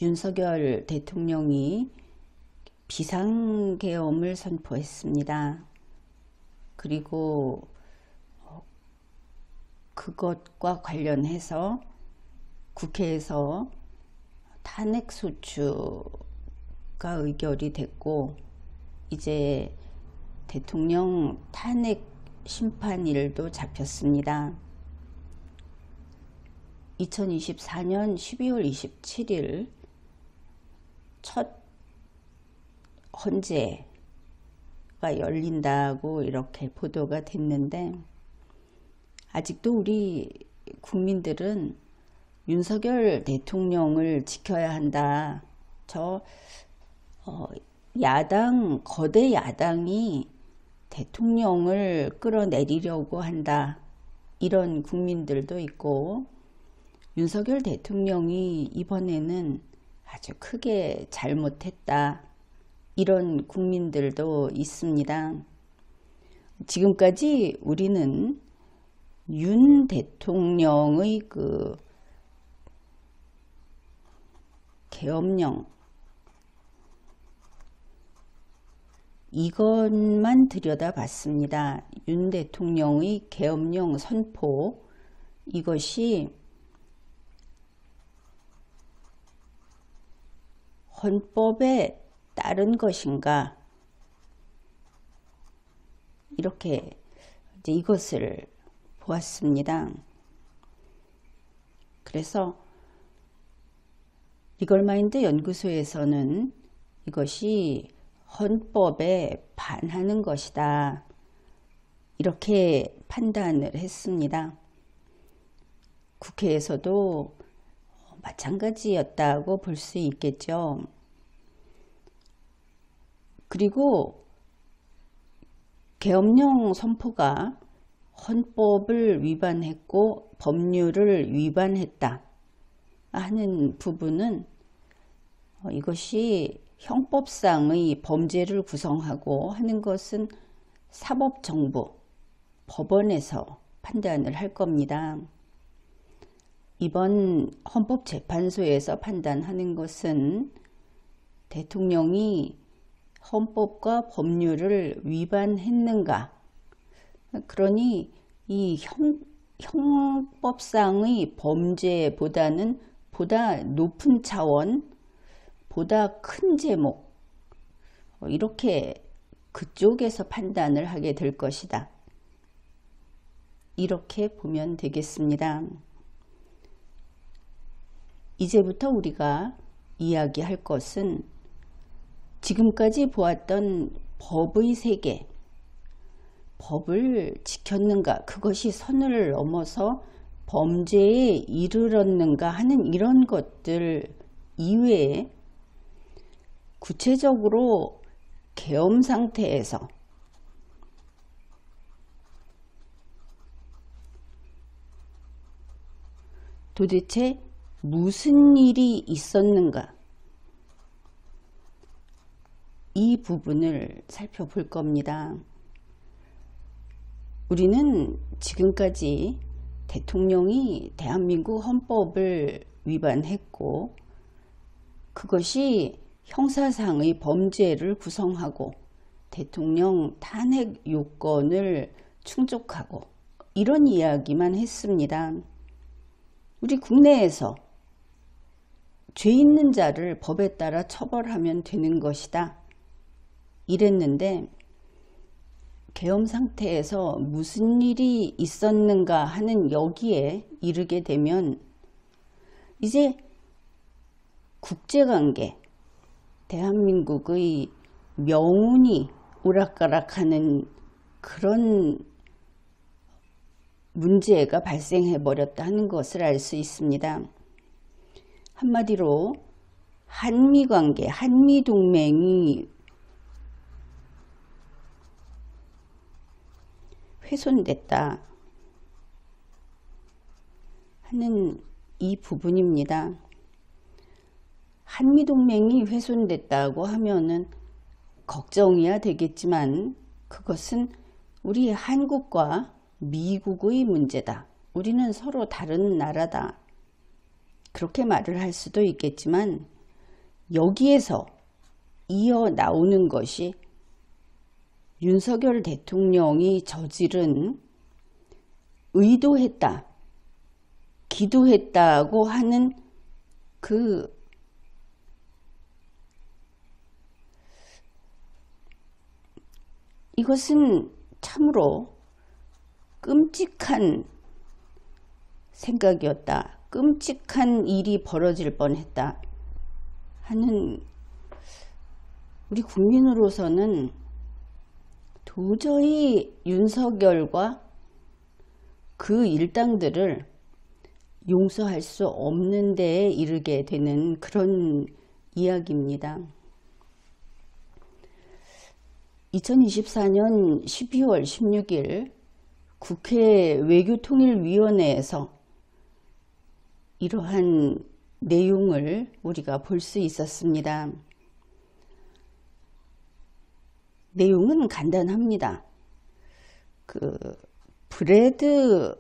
윤석열 대통령이 비상계엄을 선포했습니다. 그리고 그것과 관련해서 국회에서 탄핵소추가 의결이 됐고, 이제 대통령 탄핵 심판일도 잡혔습니다. 2024년 12월 27일 첫 헌재가 열린다고 이렇게 보도가 됐는데, 아직도 우리 국민들은 윤석열 대통령을 지켜야 한다. 거대 야당이 대통령을 끌어내리려고 한다. 이런 국민들도 있고, 윤석열 대통령이 이번에는 아주 크게 잘못했다. 이런 국민들도 있습니다. 지금까지 우리는 윤 대통령의 그 계엄령, 이것만 들여다봤습니다. 윤 대통령의 계엄령 선포, 이것이 헌법에 따른 것인가, 이렇게 이제 이것을 보았습니다. 그래서 리걸마인드 연구소에서는 이것이 헌법에 반하는 것이다, 이렇게 판단을 했습니다. 국회에서도 마찬가지였다고 볼 수 있겠죠. 그리고 계엄령 선포가 헌법을 위반했고 법률을 위반했다 하는 부분은 이것이 형법상의 범죄를 구성하고 하는 것은 사법정부, 법원에서 판단을 할 겁니다. 이번 헌법재판소에서 판단하는 것은 대통령이 헌법과 법률을 위반했는가, 그러니 이 형법상의 범죄보다는 보다 높은 차원, 보다 큰 제목, 이렇게 그쪽에서 판단을 하게 될 것이다, 이렇게 보면 되겠습니다. 이제부터 우리가 이야기할 것은 지금까지 보았던 법의 세계, 법을 지켰는가, 그것이 선을 넘어서 범죄에 이르렀는가 하는 이런 것들 이외에 구체적으로 계엄 상태에서 도대체 무슨 일이 있었는가, 이 부분을 살펴볼 겁니다. 우리는 지금까지 대통령이 대한민국 헌법을 위반했고, 그것이 형사상의 범죄를 구성하고 대통령 탄핵 요건을 충족하고, 이런 이야기만 했습니다. 우리 국내에서 죄 있는 자를 법에 따라 처벌하면 되는 것이다, 이랬는데, 계엄 상태에서 무슨 일이 있었는가 하는 여기에 이르게 되면 이제 국제관계, 대한민국의 명운이 오락가락하는 그런 문제가 발생해 버렸다 하는 것을 알 수 있습니다. 한마디로 한미관계, 한미동맹이 훼손됐다 하는 이 부분입니다. 한미동맹이 훼손됐다고 하면은 걱정이야 되겠지만, 그것은 우리 한국과 미국의 문제다. 우리는 서로 다른 나라다. 그렇게 말을 할 수도 있겠지만, 여기에서 이어 나오는 것이 윤석열 대통령이 저지른 의도했다, 기도했다고 하는 이것은 참으로 끔찍한 생각이었다. 끔찍한 일이 벌어질 뻔했다 하는 우리 국민으로서는 도저히 윤석열과 그 일당들을 용서할 수 없는 데에 이르게 되는 그런 이야기입니다. 2024년 12월 16일 국회 외교통일위원회에서 이러한 내용을 우리가 볼 수 있었습니다. 내용은 간단합니다. 브래드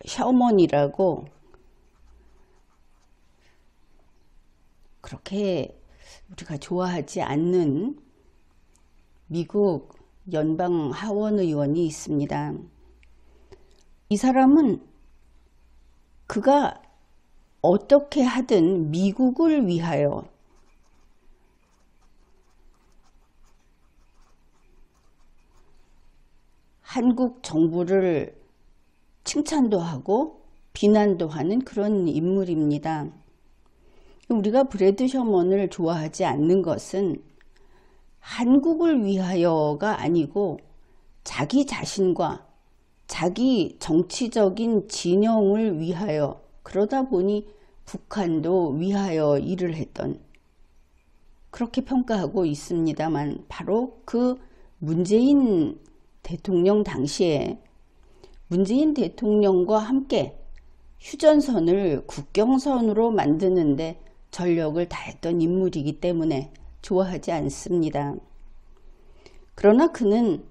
셔먼이라고 그렇게 우리가 좋아하지 않는 미국 연방 하원 의원이 있습니다. 이 사람은 그가 어떻게 하든 미국을 위하여 한국 정부를 칭찬도 하고 비난도 하는 그런 인물입니다. 우리가 브래드 셔먼을 좋아하지 않는 것은 한국을 위하여가 아니고 자기 자신과 자기 정치적인 진영을 위하여, 그러다 보니 북한도 위하여 일을 했던, 그렇게 평가하고 있습니다만, 바로 그 문재인 대통령 당시에 문재인 대통령과 함께 휴전선을 국경선으로 만드는데 전력을 다했던 인물이기 때문에 좋아하지 않습니다. 그러나 그는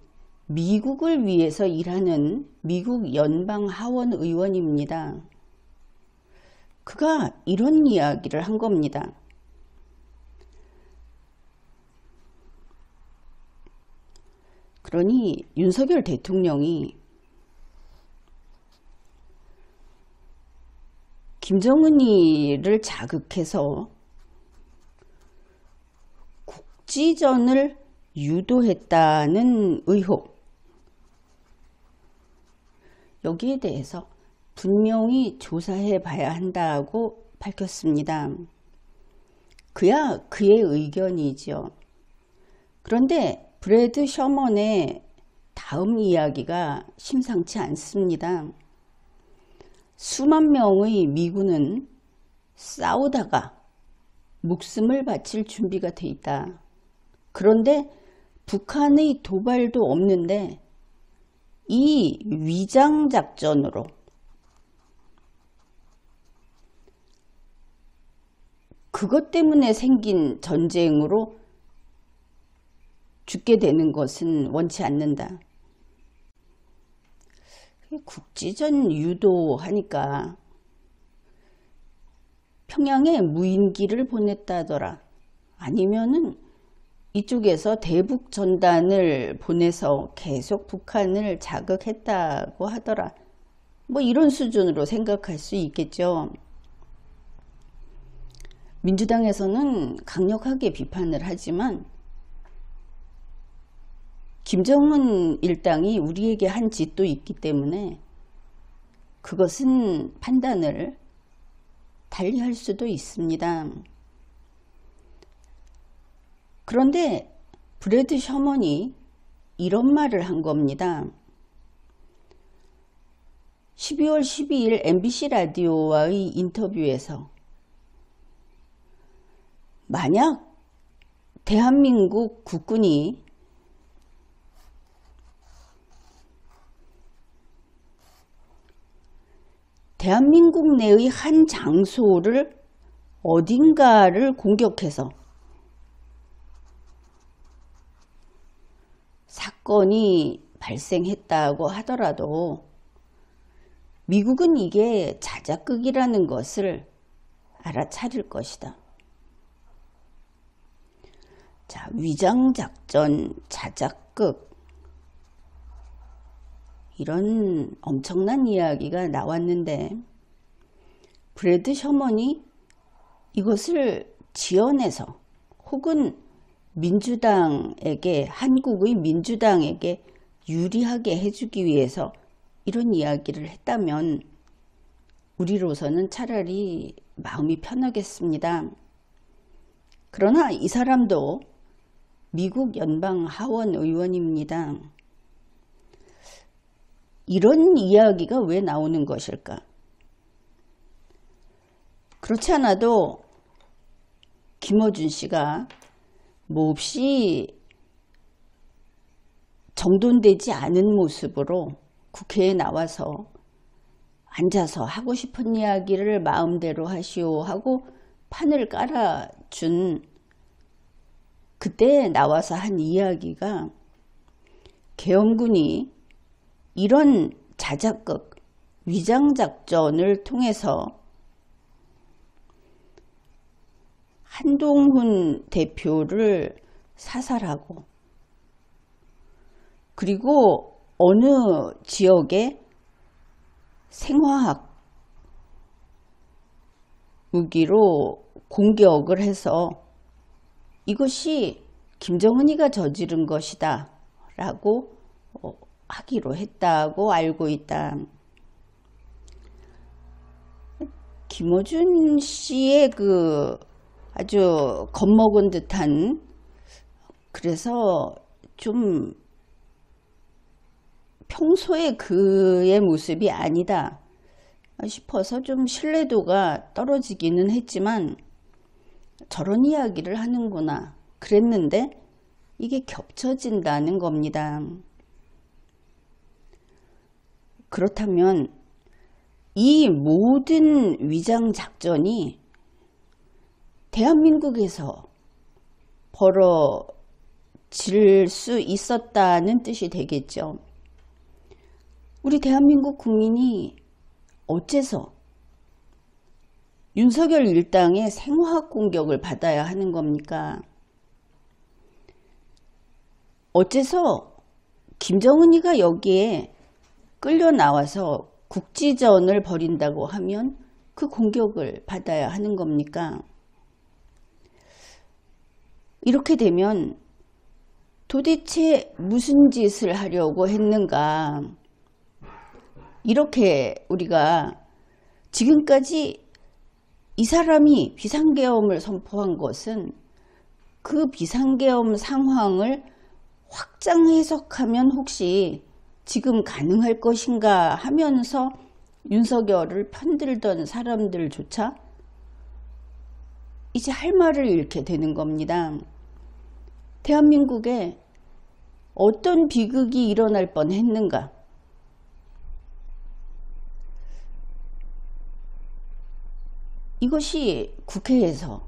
미국을 위해서 일하는 미국 연방 하원 의원입니다. 그가 이런 이야기를 한 겁니다. 그러니 윤석열 대통령이 김정은이를 자극해서 국지전을 유도했다는 의혹, 여기에 대해서 분명히 조사해 봐야 한다고 밝혔습니다. 그야 그의 의견이죠. 그런데 브래드 셔먼의 다음 이야기가 심상치 않습니다. 수만 명의 미군은 싸우다가 목숨을 바칠 준비가 돼 있다. 그런데 북한의 도발도 없는데 이 위장작전으로 그것 때문에 생긴 전쟁으로 죽게 되는 것은 원치 않는다. 국지전 유도하니까 평양에 무인기를 보냈다더라. 아니면은 이쪽에서 대북 전단을 보내서 계속 북한을 자극했다고 하더라. 뭐 이런 수준으로 생각할 수 있겠죠. 민주당에서는 강력하게 비판을 하지만 김정은 일당이 우리에게 한 짓도 있기 때문에 그것은 판단을 달리할 수도 있습니다. 그런데 브래드 셔먼이 이런 말을 한 겁니다. 12월 12일 MBC 라디오와의 인터뷰에서 만약 대한민국 국군이 대한민국 내의 한 장소를 어딘가를 공격해서 사건이 발생했다고 하더라도 미국은 이게 자작극이라는 것을 알아차릴 것이다. 자, 위장작전, 자작극, 이런 엄청난 이야기가 나왔는데 브래드 셔먼이 이것을 지어내서 혹은 민주당에게, 한국의 민주당에게 유리하게 해주기 위해서 이런 이야기를 했다면 우리로서는 차라리 마음이 편하겠습니다. 그러나 이 사람도 미국 연방 하원 의원입니다. 이런 이야기가 왜 나오는 것일까? 그렇지 않아도 김어준 씨가 몹시 정돈되지 않은 모습으로 국회에 나와서 앉아서 하고 싶은 이야기를 마음대로 하시오 하고 판을 깔아준 그때 나와서 한 이야기가 계엄군이 이런 자작극, 위장작전을 통해서 한동훈 대표를 사살하고 그리고 어느 지역에 생화학 무기로 공격을 해서 이것이 김정은이가 저지른 것이다 라고 하기로 했다고 알고 있다. 김어준 씨의 그 아주 겁먹은 듯한, 그래서 좀 평소에 그의 모습이 아니다 싶어서 좀 신뢰도가 떨어지기는 했지만 저런 이야기를 하는구나 그랬는데 이게 겹쳐진다는 겁니다. 그렇다면 이 모든 위장작전이 대한민국에서 벌어질 수 있었다는 뜻이 되겠죠. 우리 대한민국 국민이 어째서 윤석열 일당의 생화학 공격을 받아야 하는 겁니까? 어째서 김정은이가 여기에 끌려 나와서 국지전을 벌인다고 하면 그 공격을 받아야 하는 겁니까? 이렇게 되면 도대체 무슨 짓을 하려고 했는가? 이렇게 우리가 지금까지 이 사람이 비상계엄을 선포한 것은 그 비상계엄 상황을 확장 해석하면 혹시 지금 가능할 것인가 하면서 윤석열을 편들던 사람들조차 이제 할 말을 잃게 되는 겁니다. 대한민국에 어떤 비극이 일어날 뻔했는가? 이것이 국회에서,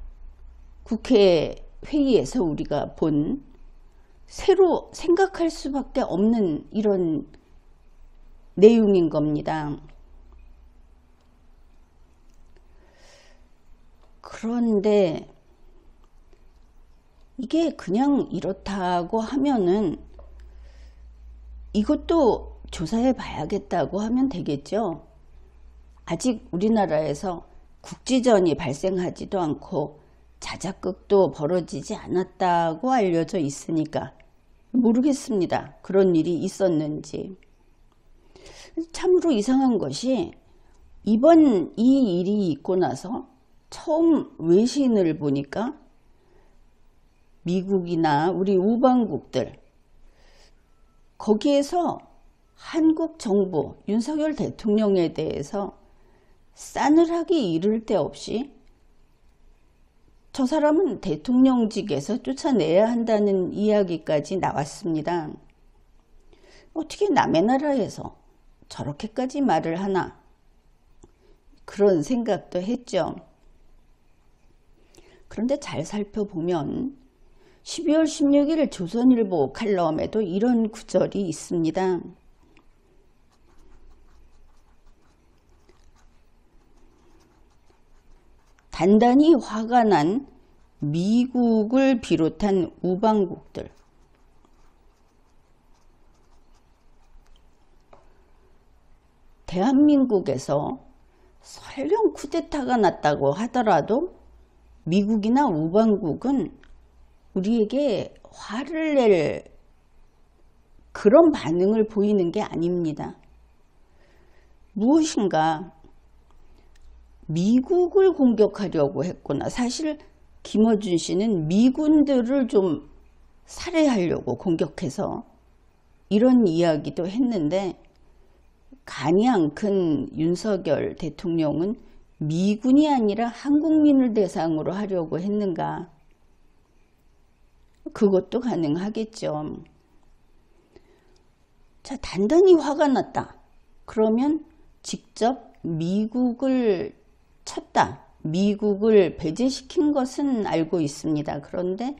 국회 회의에서 우리가 본 새로 생각할 수밖에 없는 이런 내용인 겁니다. 그런데 이게 그냥 이렇다고 하면은 이것도 조사해 봐야겠다고 하면 되겠죠. 아직 우리나라에서 국지전이 발생하지도 않고 자작극도 벌어지지 않았다고 알려져 있으니까 모르겠습니다. 그런 일이 있었는지. 참으로 이상한 것이 이번 이 일이 있고 나서 처음 외신을 보니까 미국이나 우리 우방국들 거기에서 한국 정부 윤석열 대통령에 대해서 싸늘하기 이를 데 없이 저 사람은 대통령직에서 쫓아내야 한다는 이야기까지 나왔습니다. 어떻게 남의 나라에서 저렇게까지 말을 하나? 그런 생각도 했죠. 그런데 잘 살펴보면 12월 16일 조선일보 칼럼에도 이런 구절이 있습니다. 단단히 화가 난 미국을 비롯한 우방국들, 대한민국에서 설령 쿠데타가 났다고 하더라도 미국이나 우방국은 우리에게 화를 낼 그런 반응을 보이는 게 아닙니다. 무엇인가 미국을 공격하려고 했구나. 사실 김어준 씨는 미군들을 좀 살해하려고 공격해서 이런 이야기도 했는데, 간이 안 큰 윤석열 대통령은 미군이 아니라 한국민을 대상으로 하려고 했는가? 그것도 가능하겠죠. 자, 단단히 화가 났다. 그러면 직접 미국을 쳤다. 미국을 배제시킨 것은 알고 있습니다. 그런데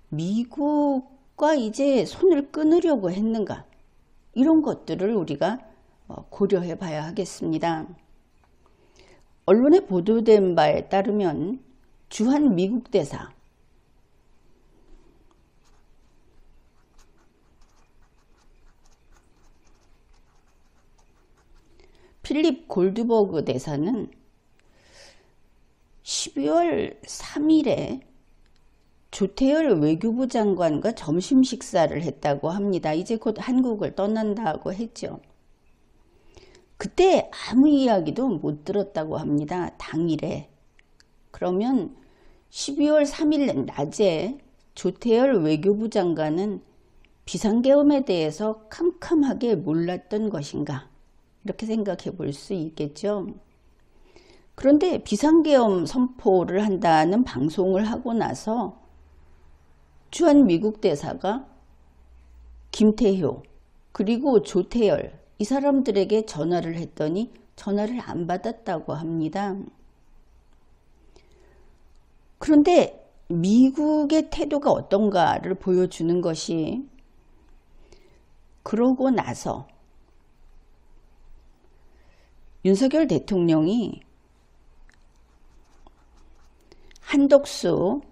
미국과 이제 손을 끊으려고 했는가? 이런 것들을 우리가 고려해 봐야 하겠습니다. 언론에 보도된 바에 따르면 주한 미국 대사 필립 골드버그 대사는 12월 3일에 조태열 외교부 장관과 점심 식사를 했다고 합니다. 이제 곧 한국을 떠난다고 했죠. 그때 아무 이야기도 못 들었다고 합니다. 당일에. 그러면 12월 3일 낮에 조태열 외교부 장관은 비상계엄에 대해서 캄캄하게 몰랐던 것인가? 이렇게 생각해 볼 수 있겠죠. 그런데 비상계엄 선포를 한다는 방송을 하고 나서 주한 미국 대사가 김태효 그리고 조태열 이 사람들에게 전화를 했더니 전화를 안 받았다고 합니다. 그런데 미국의 태도가 어떤가를 보여주는 것이, 그러고 나서 윤석열 대통령이 한덕수,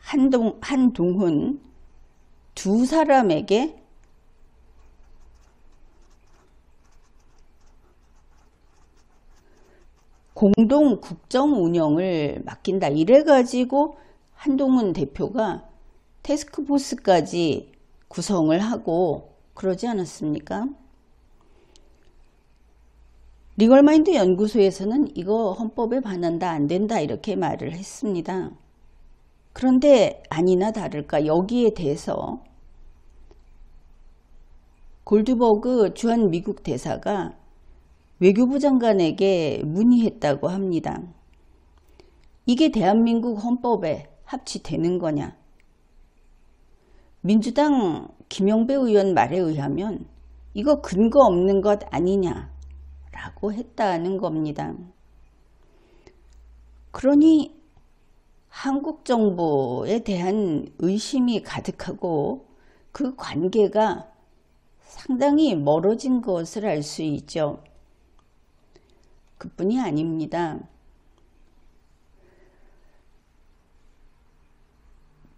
한동훈 두 사람에게 공동 국정 운영을 맡긴다. 이래가지고 한동훈 대표가 태스크포스까지 구성을 하고 그러지 않았습니까? 리걸마인드 연구소에서는 이거 헌법에 반한다, 안 된다 이렇게 말을 했습니다. 그런데 아니나 다를까 여기에 대해서 골드버그 주한 미국 대사가 외교부 장관에게 문의했다고 합니다. 이게 대한민국 헌법에 합치되는 거냐? 민주당 김영배 의원 말에 의하면 이거 근거 없는 것 아니냐? 라고 했다는 겁니다. 그러니 한국 정부에 대한 의심이 가득하고 그 관계가 상당히 멀어진 것을 알 수 있죠. 그뿐이 아닙니다.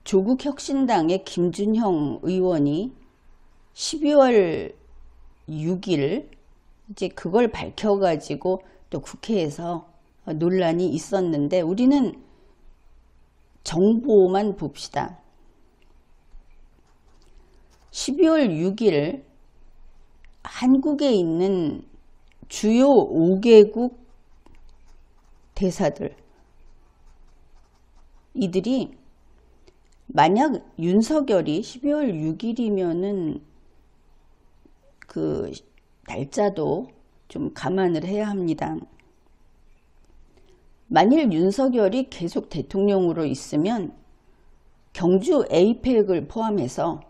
조국혁신당의 김준형 의원이 12월 6일 이제 그걸 밝혀가지고 또 국회에서 논란이 있었는데, 우리는 정보만 봅시다. 12월 6일 한국에 있는 주요 5개국 대사들, 이들이 만약 윤석열이 12월 6일이면은 그 날짜도 좀 감안을 해야 합니다. 만일 윤석열이 계속 대통령으로 있으면 경주 에이펙을 포함해서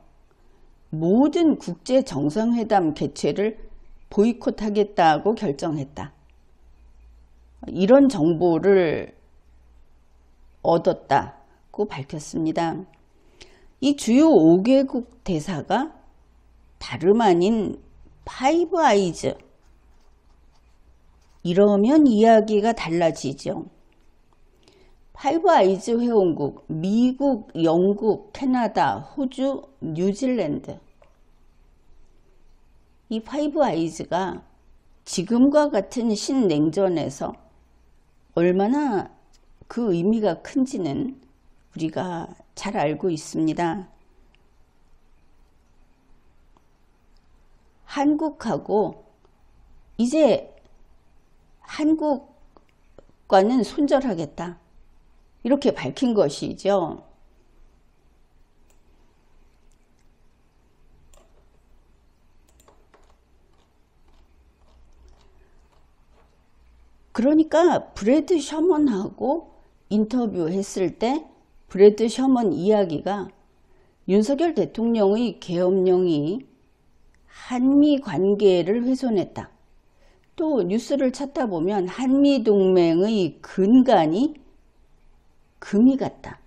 모든 국제 정상회담 개최를 보이콧하겠다고 결정했다. 이런 정보를 얻었다고 밝혔습니다. 이 주요 5개국 대사가 다름 아닌 파이브 아이즈, 이러면 이야기가 달라지죠. 파이브 아이즈 회원국 미국, 영국, 캐나다, 호주, 뉴질랜드. 이 파이브 아이즈가 지금과 같은 신냉전에서 얼마나 그 의미가 큰지는 우리가 잘 알고 있습니다. 한국하고 이제 한국과는 손절하겠다. 이렇게 밝힌 것이죠. 그러니까 브래드 셔먼하고 인터뷰했을 때 브래드 셔먼 이야기가 윤석열 대통령의 계엄령이 한미 관계를 훼손했다. 또 뉴스를 찾다 보면 한미동맹의 근간이 금이 같다.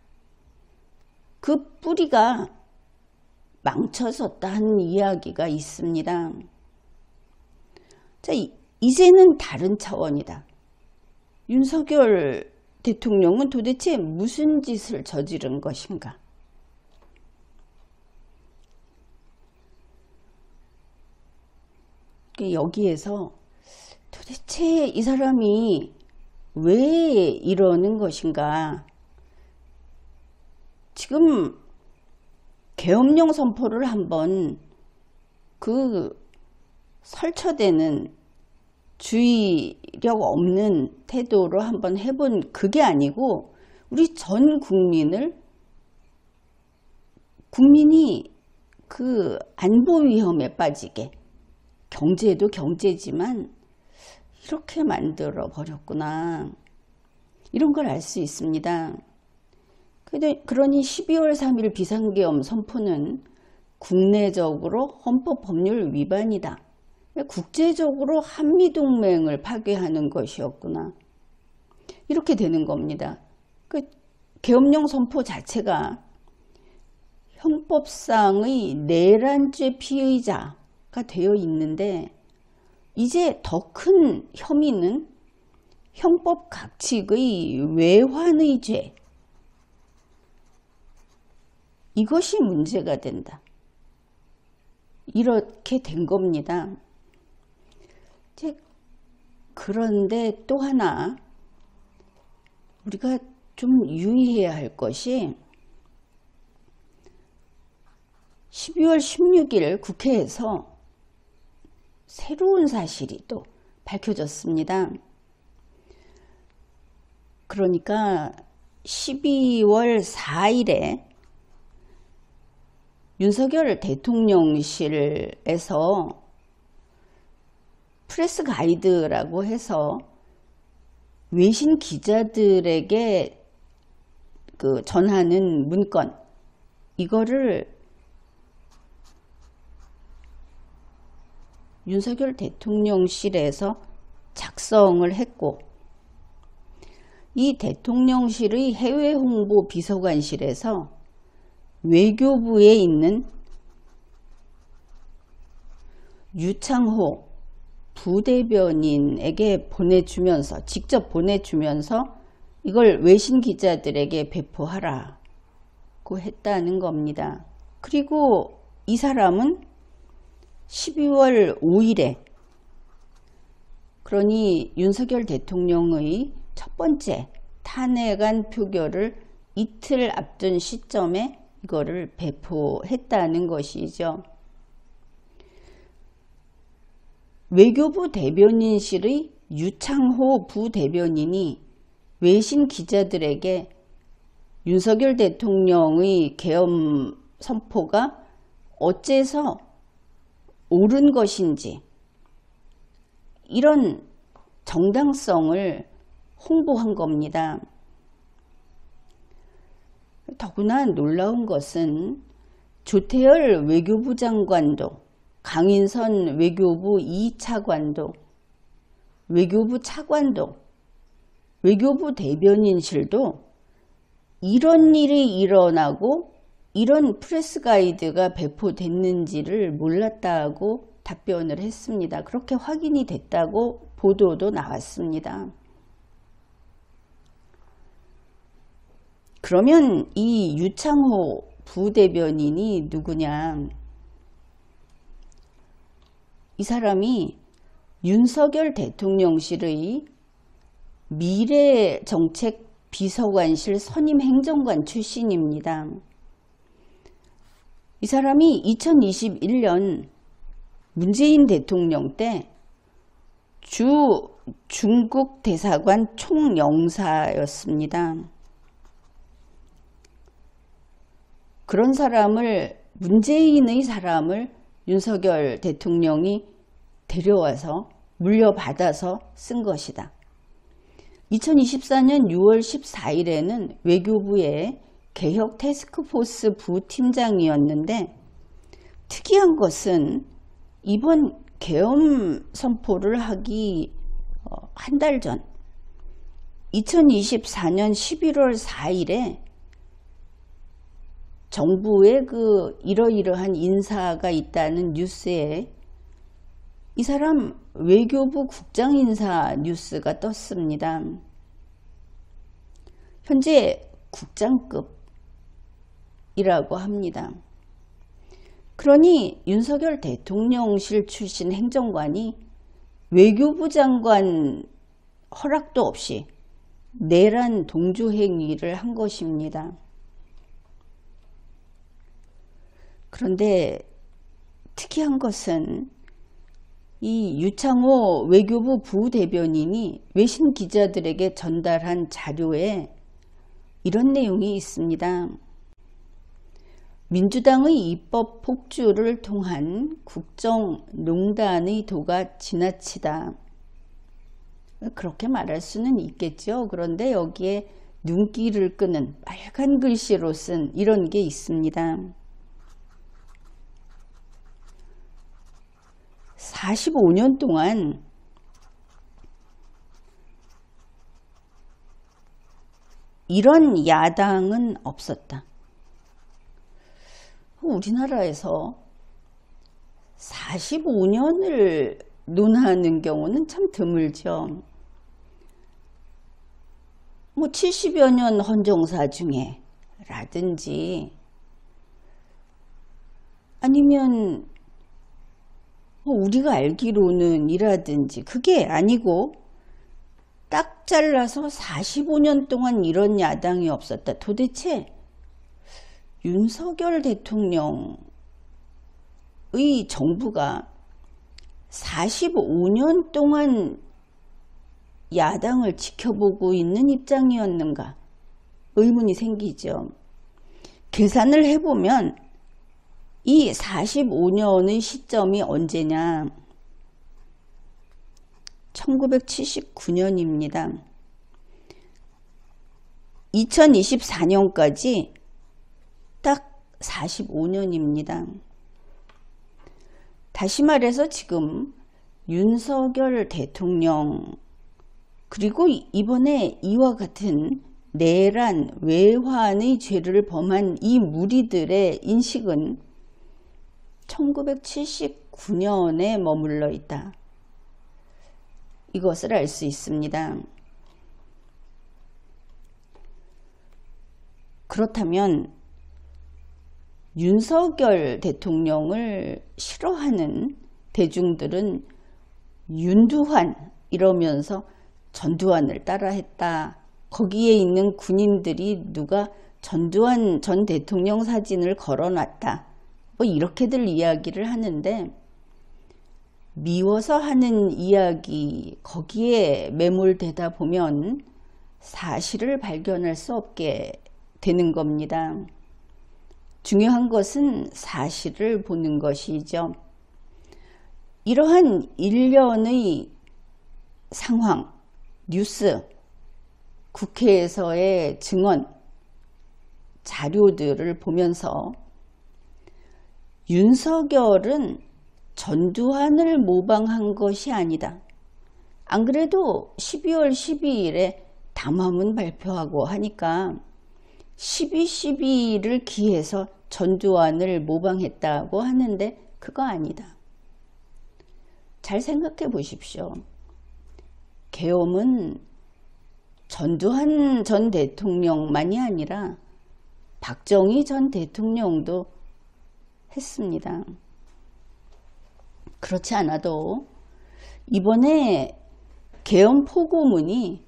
그 뿌리가 망쳐졌다 하는 이야기가 있습니다. 자, 이제는 다른 차원이다. 윤석열 대통령은 도대체 무슨 짓을 저지른 것인가? 여기에서 도대체 이 사람이 왜 이러는 것인가? 지금 계엄령 선포를 한번 그 설쳐대는 주의력 없는 태도로 한번 해본 그게 아니고 우리 전 국민이 그 안보 위험에 빠지게 경제도 경제지만 이렇게 만들어 버렸구나. 이런 걸 알 수 있습니다. 그러니 12월 3일 비상계엄 선포는 국내적으로 헌법법률 위반이다. 국제적으로 한미동맹을 파괴하는 것이었구나. 이렇게 되는 겁니다. 계엄령 선포 자체가 형법상의 내란죄 피의자가 되어 있는데 이제 더 큰 혐의는 형법 각칙의 외환의 죄. 이것이 문제가 된다. 이렇게 된 겁니다. 그런데 또 하나 우리가 좀 유의해야 할 것이 12월 16일 국회에서 새로운 사실이 또 밝혀졌습니다. 그러니까 12월 4일에 윤석열 대통령실에서 프레스 가이드라고 해서 외신 기자들에게 전하는 문건, 이거를 윤석열 대통령실에서 작성을 했고 이 대통령실의 해외홍보 비서관실에서 외교부에 있는 유창호 부대변인에게 보내주면서 직접 보내주면서 이걸 외신 기자들에게 배포하라고 했다는 겁니다. 그리고 이 사람은 12월 5일에 그러니 윤석열 대통령의 첫 번째 탄핵안 표결을 이틀 앞둔 시점에 이거를 배포했다는 것이죠. 외교부 대변인실의 유창호 부대변인이 외신 기자들에게 윤석열 대통령의 계엄 선포가 어째서 옳은 것인지 이런 정당성을 홍보한 겁니다. 더구나 놀라운 것은 조태열 외교부 장관도 강인선 외교부 2차관도 외교부 차관도 외교부 대변인실도 이런 일이 일어나고 이런 프레스 가이드가 배포됐는지를 몰랐다고 답변을 했습니다. 그렇게 확인이 됐다고 보도도 나왔습니다. 그러면 이 유창호 부대변인이 누구냐? 이 사람이 윤석열 대통령실의 미래정책비서관실 선임 행정관 출신입니다. 이 사람이 2021년 문재인 대통령 때 주 중국 대사관 총영사였습니다. 그런 사람을, 문재인의 사람을 윤석열 대통령이 데려와서 물려받아서 쓴 것이다. 2024년 6월 14일에는 외교부의 개혁 태스크포스 부팀장이었는데, 특이한 것은 이번 계엄 선포를 하기 한 달 전 2024년 11월 4일에 정부의 그 이러이러한 인사가 있다는 뉴스에 이 사람 외교부 국장 인사 뉴스가 떴습니다. 현재 국장급이라고 합니다. 그러니 윤석열 대통령실 출신 행정관이 외교부 장관 허락도 없이 내란 동조 행위를 한 것입니다. 그런데 특이한 것은 이 유창호 외교부 부대변인이 외신 기자들에게 전달한 자료에 이런 내용이 있습니다. 민주당의 입법 폭주를 통한 국정농단의 도가 지나치다. 그렇게 말할 수는 있겠죠. 그런데 여기에 눈길을 끄는 빨간 글씨로 쓴 이런 게 있습니다. 45년 동안 이런 야당은 없었다. 우리나라에서 45년을 논하는 경우는 참 드물죠. 70여 년 헌정사 중에 라든지 아니면 우리가 알기로는 이라든지 그게 아니고 딱 잘라서 45년 동안 이런 야당이 없었다. 도대체 윤석열 대통령의 정부가 45년 동안 야당을 지켜보고 있는 입장이었는가 의문이 생기죠. 계산을 해보면 이 45년의 시점이 언제냐? 1979년입니다. 2024년까지 딱 45년입니다. 다시 말해서 지금 윤석열 대통령 그리고 이번에 이와 같은 내란, 외환의 죄를 범한 이 무리들의 인식은 1979년에 머물러 있다. 이것을 알 수 있습니다. 그렇다면 윤석열 대통령을 싫어하는 대중들은 윤두환 이러면서 전두환을 따라했다. 거기에 있는 군인들이 누가 전두환 전 대통령 사진을 걸어놨다. 이렇게들 이야기를 하는데 미워서 하는 이야기 거기에 매몰되다 보면 사실을 발견할 수 없게 되는 겁니다. 중요한 것은 사실을 보는 것이죠. 이러한 일련의 상황, 뉴스, 국회에서의 증언, 자료들을 보면서 윤석열은 전두환을 모방한 것이 아니다. 안 그래도 12월 12일에 담화문 발표하고 하니까 12.12를 기해서 전두환을 모방했다고 하는데 그거 아니다. 잘 생각해 보십시오. 계엄은 전두환 전 대통령만이 아니라 박정희 전 대통령도 했습니다. 그렇지 않아도 이번에 계엄 포고문이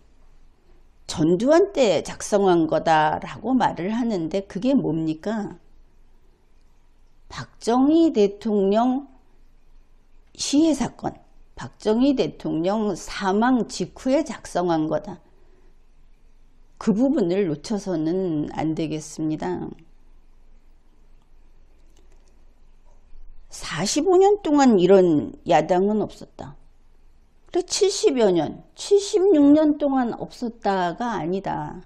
전두환 때 작성한 거다라고 말을 하는데 그게 뭡니까? 박정희 대통령 시해 사건, 박정희 대통령 사망 직후에 작성한 거다. 그 부분을 놓쳐서는 안 되겠습니다. 45년 동안 이런 야당은 없었다. 그래 70여 년, 76년 동안 없었다가 아니다.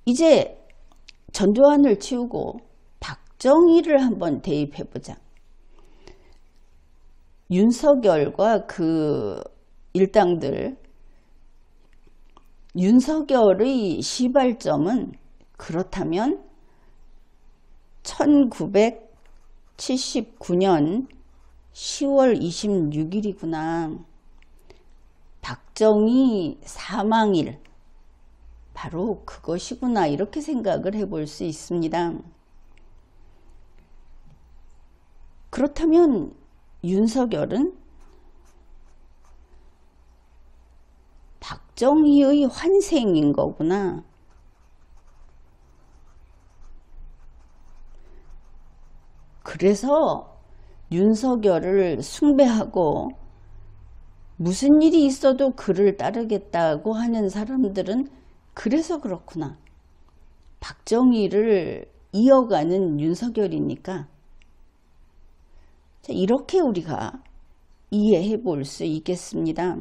이제 전두환을 치우고 박정희를 한번 대입해보자. 윤석열과 그 일당들, 윤석열의 시발점은 그렇다면 1979년 10월 26일이구나. 박정희 사망일, 바로 그것이구나, 이렇게 생각을 해볼 수 있습니다. 그렇다면 윤석열은 박정희의 환생인 거구나. 그래서 윤석열을 숭배하고 무슨 일이 있어도 그를 따르겠다고 하는 사람들은 그래서 그렇구나. 박정희를 이어가는 윤석열이니까. 자, 이렇게 우리가 이해해 볼 수 있겠습니다.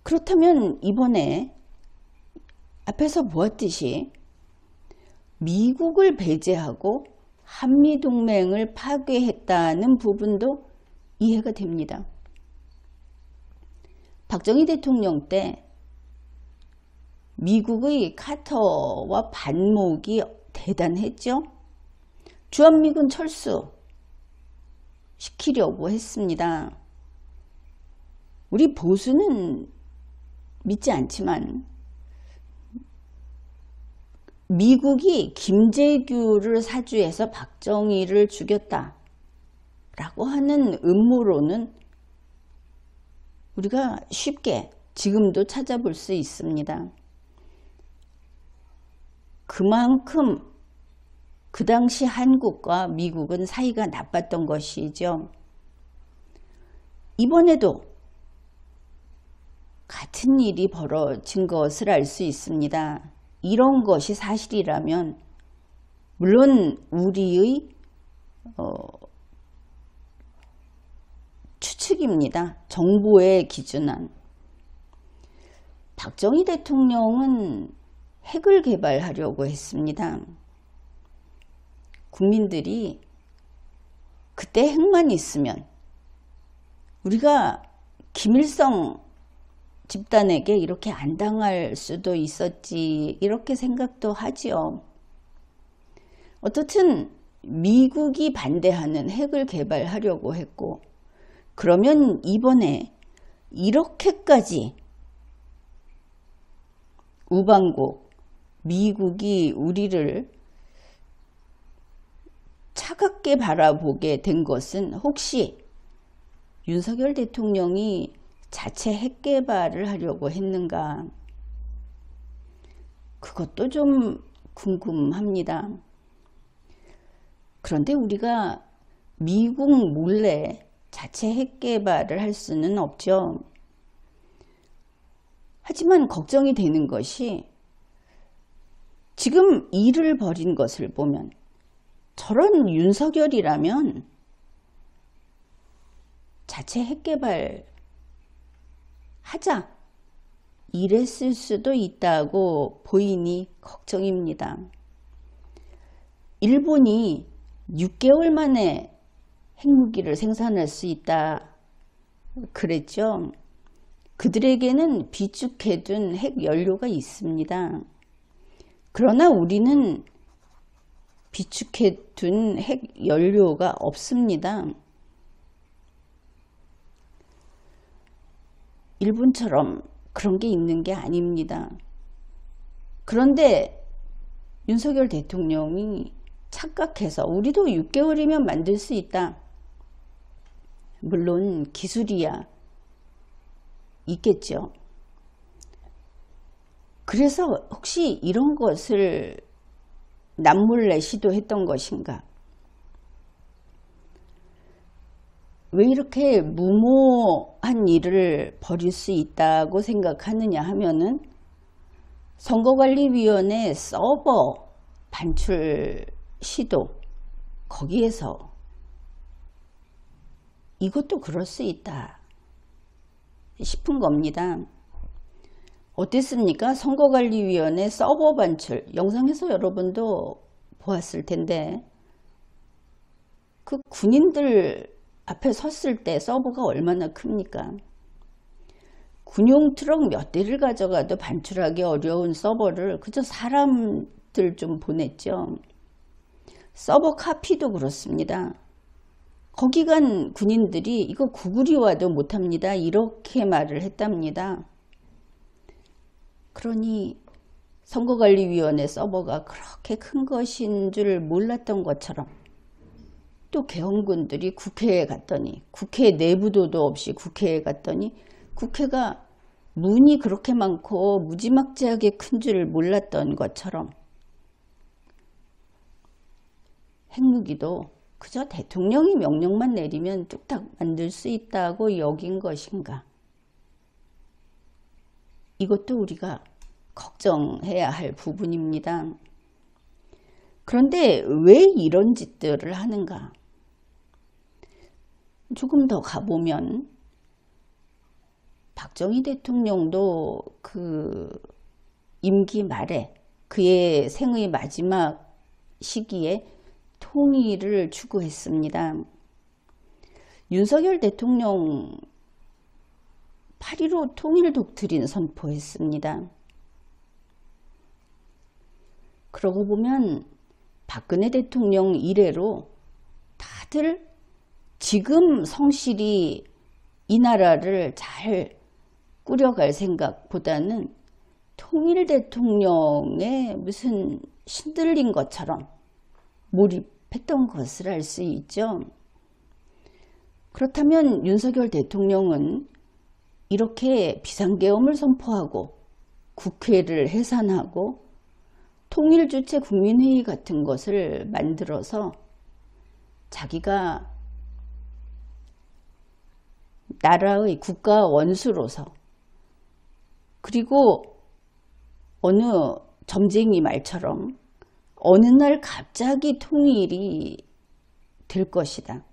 그렇다면 이번에 앞에서 보았듯이 미국을 배제하고 한미동맹을 파괴했다는 부분도 이해가 됩니다. 박정희 대통령 때 미국의 카터와 반목이 대단했죠. 주한미군 철수 시키려고 했습니다. 우리 보수는 믿지 않지만 미국이 김재규를 사주해서 박정희를 죽였다 라고 하는 음모론은 우리가 쉽게 지금도 찾아볼 수 있습니다. 그만큼 그 당시 한국과 미국은 사이가 나빴던 것이죠. 이번에도 같은 일이 벌어진 것을 알 수 있습니다. 이런 것이 사실이라면 물론 우리의 추측입니다. 정보의 기준은. 박정희 대통령은 핵을 개발하려고 했습니다. 국민들이 그때 핵만 있으면 우리가 김일성 집단에게 이렇게 안 당할 수도 있었지, 이렇게 생각도 하지요. 어떻든 미국이 반대하는 핵을 개발하려고 했고, 그러면 이번에 이렇게까지 우방국 미국이 우리를 차갑게 바라보게 된 것은 혹시 윤석열 대통령이 자체 핵 개발을 하려고 했는가? 그것도 좀 궁금합니다. 그런데 우리가 미국 몰래 자체 핵 개발을 할 수는 없죠. 하지만 걱정이 되는 것이 지금 일을 벌인 것을 보면 저런 윤석열이라면 자체 핵 개발 하자 이랬을 수도 있다고 보이니 걱정입니다. 일본이 6개월 만에 핵무기를 생산할 수 있다 그랬죠. 그들에게는 비축해둔 핵 연료가 있습니다. 그러나 우리는 비축해둔 핵 연료가 없습니다. 일본처럼 그런 게 있는 게 아닙니다. 그런데 윤석열 대통령이 착각해서 우리도 6개월이면 만들 수 있다. 물론 기술이야 있겠죠. 그래서 혹시 이런 것을 남몰래 시도했던 것인가? 왜 이렇게 무모한 일을 벌일 수 있다고 생각하느냐 하면은 선거관리위원회 서버 반출 시도, 거기에서 이것도 그럴 수 있다 싶은 겁니다. 어땠습니까? 선거관리위원회 서버 반출, 영상에서 여러분도 보았을 텐데 그 군인들 앞에 섰을 때 서버가 얼마나 큽니까? 군용 트럭 몇 대를 가져가도 반출하기 어려운 서버를 그저 사람들 좀 보냈죠. 서버 카피도 그렇습니다. 거기 간 군인들이 이거 구글이 와도 못합니다. 이렇게 말을 했답니다. 그러니 선거관리위원회 서버가 그렇게 큰 것인 줄 몰랐던 것처럼 또 개헌군들이 국회에 갔더니 국회 내부도도 없이 국회에 갔더니 국회가 문이 그렇게 많고 무지막지하게 큰 줄 몰랐던 것처럼 핵무기도 그저 대통령이 명령만 내리면 뚝딱 만들 수 있다고 여긴 것인가? 이것도 우리가 걱정해야 할 부분입니다. 그런데 왜 이런 짓들을 하는가? 조금 더 가보면 박정희 대통령도 그 임기 말에 그의 생의 마지막 시기에 통일을 추구했습니다. 윤석열 대통령 8.15 통일 독트린 선포했습니다. 그러고 보면 박근혜 대통령 이래로 다들 지금 성실히 이 나라를 잘 꾸려갈 생각보다는 통일 대통령의 무슨 신들린 것처럼 몰입했던 것을 알 수 있죠. 그렇다면 윤석열 대통령은 이렇게 비상계엄을 선포하고 국회를 해산하고 통일주체 국민회의 같은 것을 만들어서 자기가 나라의 국가 원수로서 그리고 어느 점쟁이 말처럼 어느 날 갑자기 통일이 될 것이다.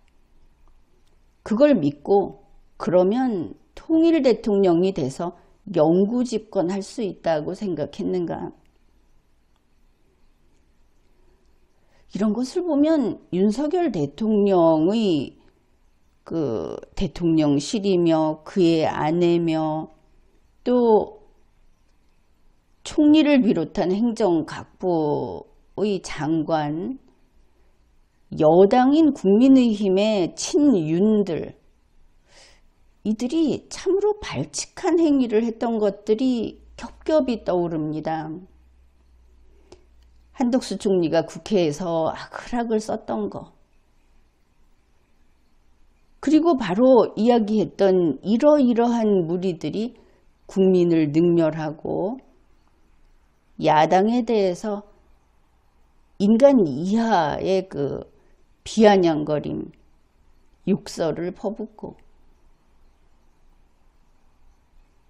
그걸 믿고 그러면 통일 대통령이 돼서 영구 집권할 수 있다고 생각했는가? 이런 것을 보면 윤석열 대통령의 그 대통령실이며 그의 아내며 또 총리를 비롯한 행정각부의 장관, 여당인 국민의힘의 친윤들, 이들이 참으로 발칙한 행위를 했던 것들이 겹겹이 떠오릅니다. 한덕수 총리가 국회에서 악을 썼던 거, 그리고 바로 이야기했던 이러이러한 무리들이 국민을 능멸하고 야당에 대해서 인간 이하의 그 비아냥거림, 욕설을 퍼붓고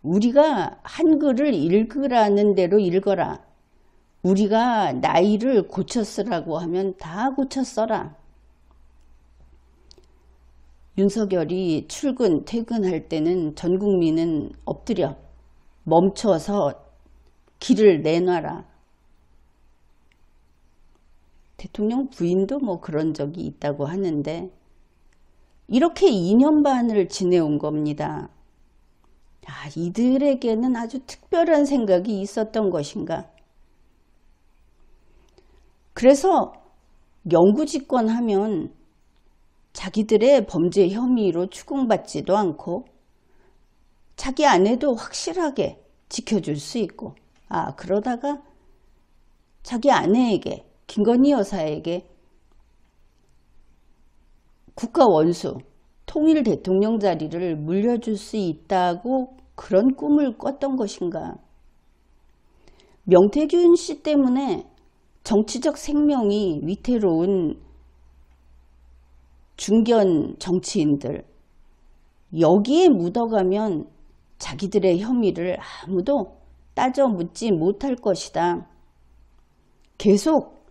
우리가 한글을 읽으라는 대로 읽어라. 우리가 나이를 고쳐 쓰라고 하면 다 고쳐 써라. 윤석열이 출근, 퇴근할 때는 전 국민은 엎드려 멈춰서 길을 내놔라. 대통령 부인도 뭐 그런 적이 있다고 하는데 이렇게 2년 반을 지내온 겁니다. 이들에게는 아주 특별한 생각이 있었던 것인가? 그래서 영구집권하면 자기들의 범죄 혐의로 추궁받지도 않고 자기 아내도 확실하게 지켜줄 수 있고, 그러다가 자기 아내에게, 김건희 여사에게 국가 원수, 통일 대통령 자리를 물려줄 수 있다고 그런 꿈을 꿨던 것인가? 명태균 씨 때문에 정치적 생명이 위태로운 중견 정치인들, 여기에 묻어가면 자기들의 혐의를 아무도 따져 묻지 못할 것이다. 계속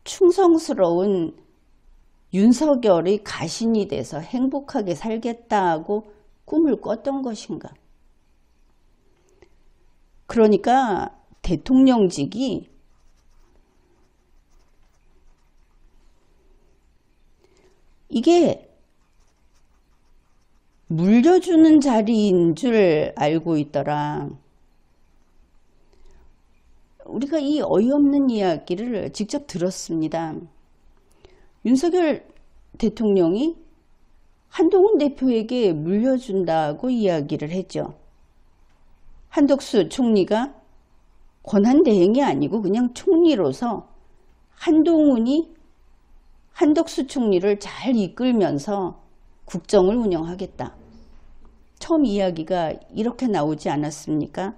충성스러운 윤석열의 가신이 돼서 행복하게 살겠다고 꿈을 꿨던 것인가? 그러니까 대통령직이 이게 물려주는 자리인 줄 알고 있더라. 우리가 이 어이없는 이야기를 직접 들었습니다. 윤석열 대통령이 한동훈 대표에게 물려준다고 이야기를 했죠. 한덕수 총리가 권한대행이 아니고 그냥 총리로서 한덕수 총리를 잘 이끌면서 국정을 운영하겠다. 처음 이야기가 이렇게 나오지 않았습니까?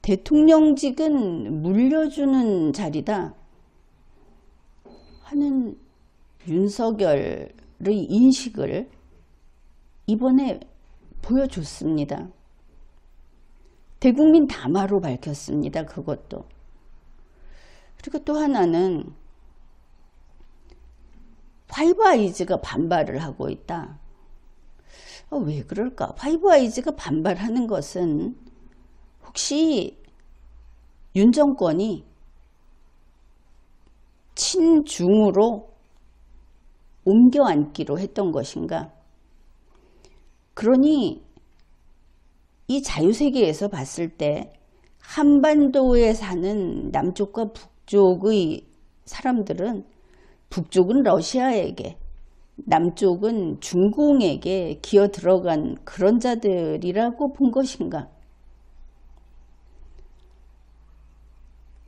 대통령직은 물려주는 자리다 하는 윤석열의 인식을 이번에 보여줬습니다. 대국민 담화로 밝혔습니다. 그것도. 그리고 또 하나는 파이브 아이즈가 반발을 하고 있다. 왜 그럴까? 파이브 아이즈가 반발하는 것은 혹시 윤 정권이 친중으로 옮겨 앉기로 했던 것인가? 그러니 이 자유세계에서 봤을 때 한반도에 사는 남쪽과 북쪽의 사람들은 북쪽은 러시아에게, 남쪽은 중공에게 기어 들어간 그런 자들이라고 본 것인가?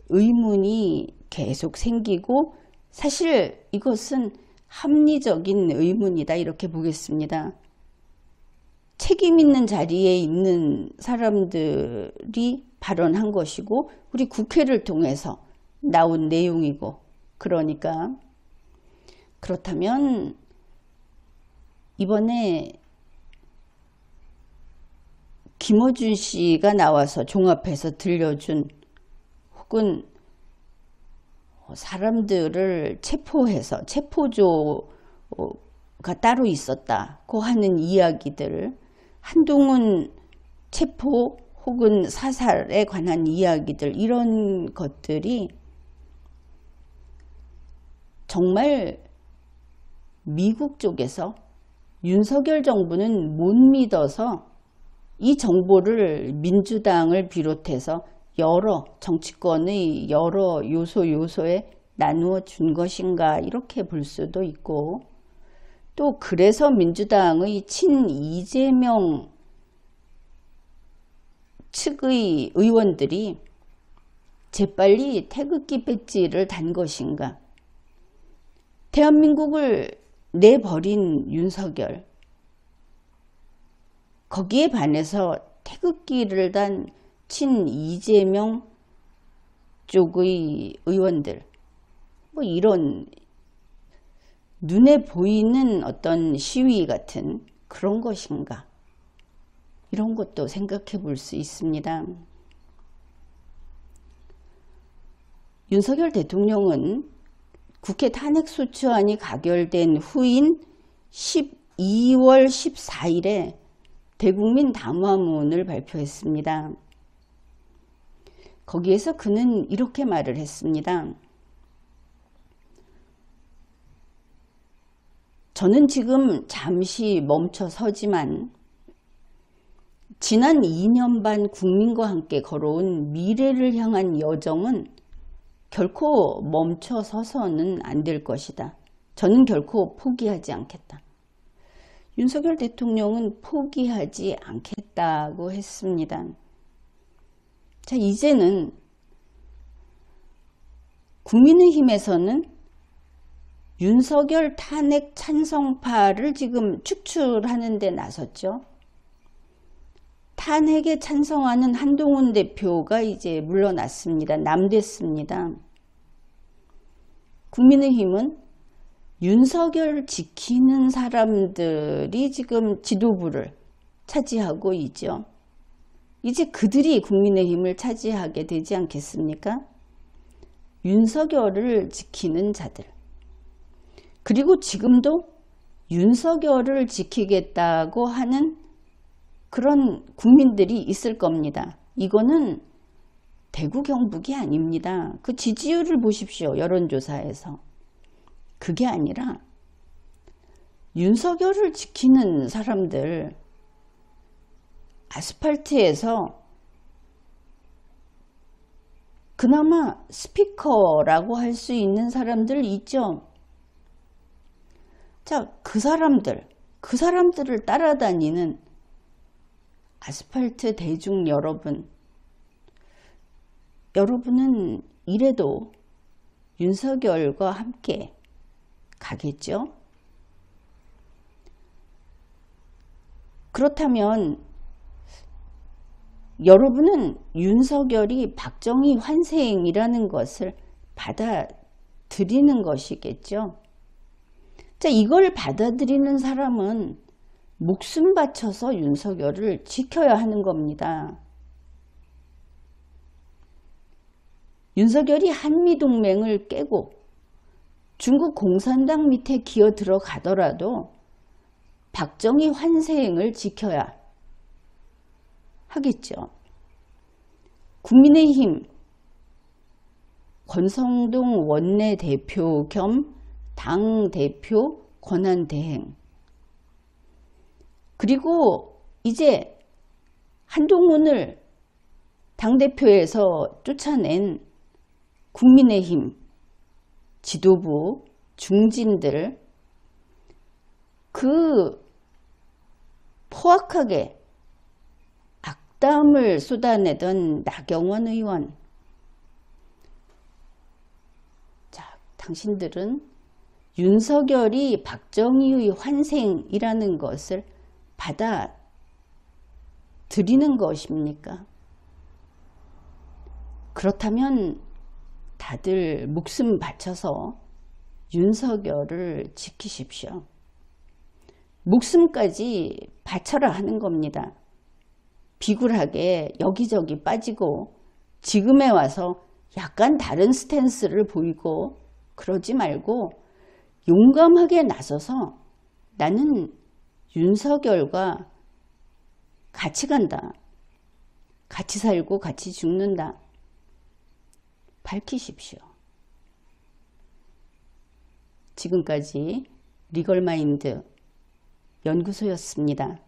의문이 계속 생기고, 사실 이것은 합리적인 의문이다 이렇게 보겠습니다. 책임 있는 자리에 있는 사람들이 발언한 것이고 우리 국회를 통해서 나온 내용이고, 그러니까 그렇다면 이번에 김어준 씨가 나와서 종합해서 들려준, 혹은 사람들을 체포해서 체포조가 따로 있었다고 하는 이야기들, 한동훈 체포 혹은 사살에 관한 이야기들, 이런 것들이 정말 미국 쪽에서 윤석열 정부는 못 믿어서 이 정보를 민주당을 비롯해서 여러 정치권의 여러 요소에 나누어 준 것인가 이렇게 볼 수도 있고, 또 그래서 민주당의 친 이재명 측의 의원들이 재빨리 태극기 배지를 단 것인가. 대한민국을 내버린 윤석열, 거기에 반해서 태극기를 단 친 이재명 쪽의 의원들, 뭐 이런 눈에 보이는 어떤 시위 같은 그런 것인가, 이런 것도 생각해 볼 수 있습니다. 윤석열 대통령은 국회 탄핵소추안이 가결된 후인 12월 14일에 대국민 담화문을 발표했습니다. 거기에서 그는 이렇게 말을 했습니다. 저는 지금 잠시 멈춰서지만 지난 2년 반 국민과 함께 걸어온 미래를 향한 여정은 결코 멈춰서서는 안 될 것이다. 저는 결코 포기하지 않겠다. 윤석열 대통령은 포기하지 않겠다고 했습니다. 자, 이제는 국민의힘에서는 윤석열 탄핵 찬성파를 지금 축출하는 데 나섰죠. 탄핵에 찬성하는 한동훈 대표가 이제 물러났습니다. 남됐습니다. 국민의힘은 윤석열 지키는 사람들이 지금 지도부를 차지하고 있죠. 이제 그들이 국민의힘을 차지하게 되지 않겠습니까? 윤석열을 지키는 자들. 그리고 지금도 윤석열을 지키겠다고 하는 그런 국민들이 있을 겁니다. 이거는 대구 경북이 아닙니다. 그 지지율을 보십시오. 여론조사에서. 그게 아니라 윤석열을 지키는 사람들, 아스팔트에서 그나마 스피커라고 할 수 있는 사람들 있죠. 자, 그 사람들을 따라다니는 아스팔트 대중 여러분은 이래도 윤석열과 함께 가겠죠? 그렇다면 여러분은 윤석열이 박정희 환생이라는 것을 받아들이는 것이겠죠? 자, 이걸 받아들이는 사람은 목숨 바쳐서 윤석열을 지켜야 하는 겁니다. 윤석열이 한미동맹을 깨고 중국 공산당 밑에 기어 들어가더라도 박정희 환생을 지켜야 하겠죠. 국민의힘 권성동 원내대표 겸 당대표 권한대행, 그리고 이제 한동훈을 당대표에서 쫓아낸 국민의힘 지도부 중진들, 그 포악하게 악담을 쏟아내던 나경원 의원, 자, 당신들은 윤석열이 박정희의 환생이라는 것을 받아들이는 것입니까? 그렇다면 다들 목숨 바쳐서 윤석열을 지키십시오. 목숨까지 바쳐라 하는 겁니다. 비굴하게 여기저기 빠지고 지금에 와서 약간 다른 스탠스를 보이고 그러지 말고 용감하게 나서서 나는 윤석열과 같이 간다. 같이 살고 같이 죽는다. 밝히십시오. 지금까지 리걸마인드 연구소였습니다.